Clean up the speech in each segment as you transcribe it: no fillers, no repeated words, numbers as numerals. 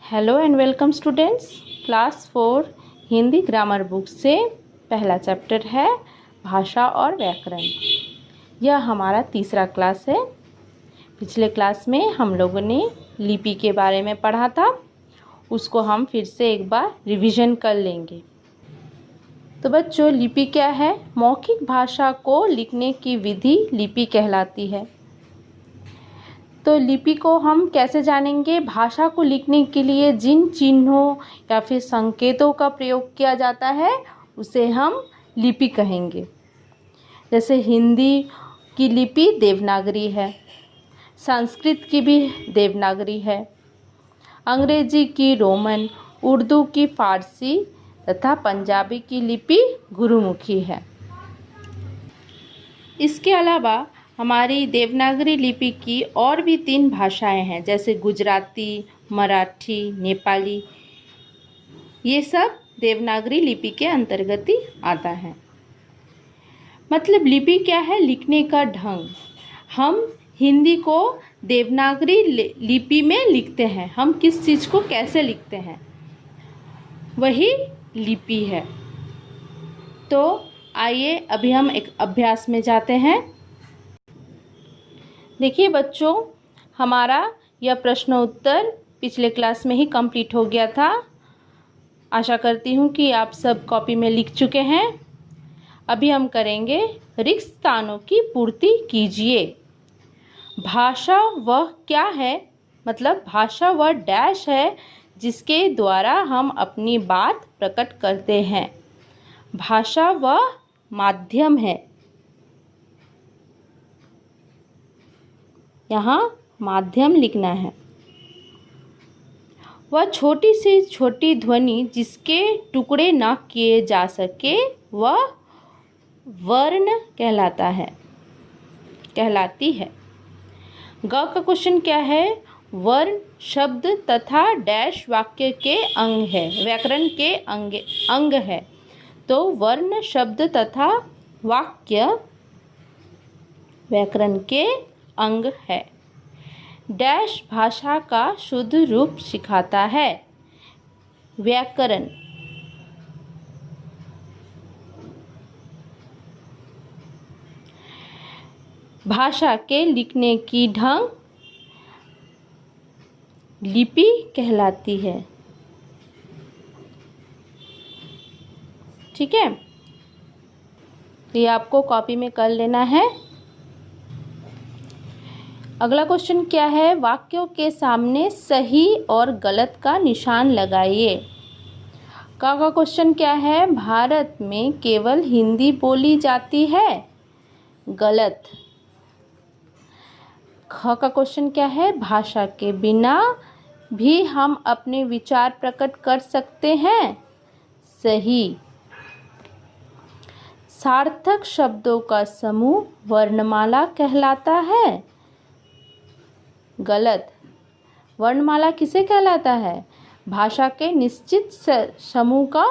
Hello and welcome students. Class 4 Hindi grammar book से पहला chapter है भाषा और व्याकरण। यह हमारा तीसरा क्लास है। पिछले क्लास में हम लोगों ने लिपि के बारे में पढ़ा था, उसको हम फिर से एक बार रिवीजन कर लेंगे। तो बच्चों, लिपि क्या है? मौखिक भाषा को लिखने की विधि लिपि कहलाती है। तो लिपि को हम कैसे जानेंगे? भाषा को लिखने के लिए जिन चिन्हों या फिर संकेतों का प्रयोग किया जाता है उसे हम लिपि कहेंगे। जैसे हिंदी की लिपि देवनागरी है, संस्कृत की भी देवनागरी है, अंग्रेजी की रोमन, उर्दू की फारसी तथा पंजाबी की लिपि गुरुमुखी है। इसके अलावा हमारी देवनागरी लिपि की और भी 3 भाषाएं हैं, जैसे गुजराती, मराठी, नेपाली। ये सब देवनागरी लिपि के अंतर्गत ही आता है। मतलब लिपि क्या है? लिखने का ढंग। हम हिंदी को देवनागरी लिपि में लिखते हैं। हम किस चीज़ को कैसे लिखते हैं, वही लिपि है। तो आइए अभी हम एक अभ्यास में जाते हैं। देखिए बच्चों, हमारा यह प्रश्न उत्तर पिछले क्लास में ही कंप्लीट हो गया था। आशा करती हूँ कि आप सब कॉपी में लिख चुके हैं। अभी हम करेंगे रिक्त स्थानों की पूर्ति कीजिए। भाषा वह क्या है? मतलब भाषा वह डैश है जिसके द्वारा हम अपनी बात प्रकट करते हैं। भाषा वह माध्यम है। यहाँ माध्यम लिखना है। वह छोटी से छोटी ध्वनि जिसके टुकड़े न किए जा सके वह वर्ण कहलाती है। ग का क्वेश्चन क्या है? वर्ण शब्द तथा डैश वाक्य के अंग है, व्याकरण के अंग है। तो वर्ण शब्द तथा वाक्य व्याकरण के अंग है। डैश भाषा का शुद्ध रूप सिखाता है। व्याकरण भाषा के लिखने की ढंग लिपि कहलाती है। ठीक है, तो ये आपको कॉपी में कर लेना है। अगला क्वेश्चन क्या है? वाक्यों के सामने सही और गलत का निशान लगाइए। का क्वेश्चन क्या है? भारत में केवल हिंदी बोली जाती है। गलत। ख का क्वेश्चन क्या है? भाषा के बिना भी हम अपने विचार प्रकट कर सकते हैं। सही। सार्थक शब्दों का समूह वर्णमाला कहलाता है। गलत। वर्णमाला किसे कहलाता है? भाषा के निश्चित समूह का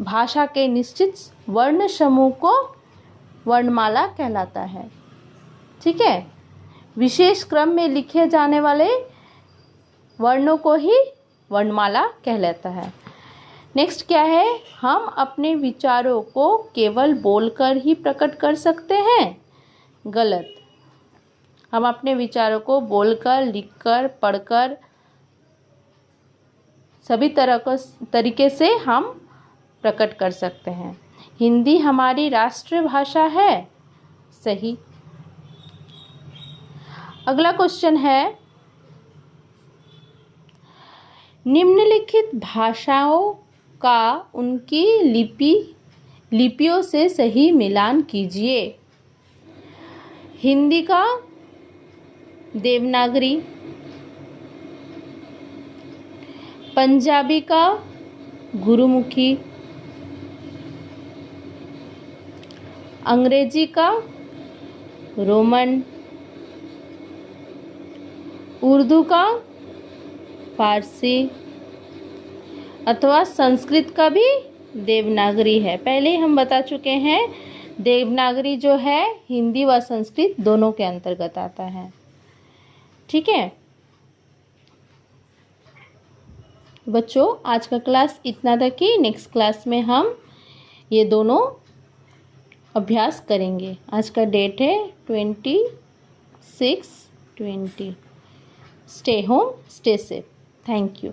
भाषा के निश्चित वर्ण समूह को वर्णमाला कहलाता है। ठीक है, विशेष क्रम में लिखे जाने वाले वर्णों को ही वर्णमाला कहलाता है। नेक्स्ट क्या है? हम अपने विचारों को केवल बोलकर ही प्रकट कर सकते हैं। गलत। हम अपने विचारों को बोलकर, लिखकर, पढ़कर सभी तरीके से हम प्रकट कर सकते हैं। हिंदी हमारी राष्ट्रभाषा है। सही। अगला क्वेश्चन है, निम्नलिखित भाषाओं का उनकी लिपियों से सही मिलान कीजिए। हिंदी का देवनागरी, पंजाबी का गुरुमुखी, अंग्रेजी का रोमन, उर्दू का फारसी अथवा संस्कृत का भी देवनागरी है। पहले हम बता चुके हैं, देवनागरी जो है हिंदी व संस्कृत दोनों के अंतर्गत आता है। ठीक है, बच्चों आज का क्लास इतना तक ही। नेक्स्ट क्लास में हम ये दोनों अभ्यास करेंगे। आज का डेट है 26/20। Stay home, stay safe. Thank you.